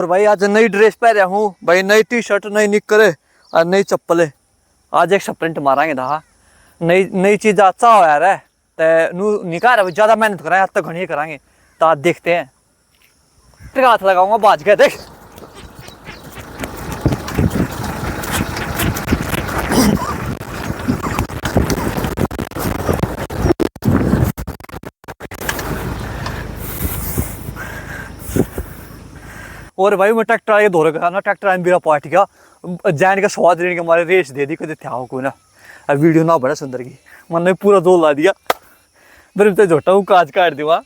और भाई आज नई ड्रेस पहन हूँ भाई, नई टी शर्ट, नई निक्कर और नई चप्पल। आज एक स्प्रिंट मारांगे था। नई नई चीज अच्छा हो यार है ते निकाल ज्यादा मेहनत कराएं, आज तक घनी कराएंगे। तो आज देखते हैं, हाथ लगाऊंगा बाज के देख। और भाई मैं ट्रैक्टर आगे धो रखा ना, ट्रैक्टर मेरा पार्ट गया जैन का स्वाद लेने के हमारे रेस दे दी कदे थे को ना। अब वीडियो ना बड़ा सुंदर की मन ने पूरा जोर ला दिया, फिर तो झोटा हूँ काज काट दिया।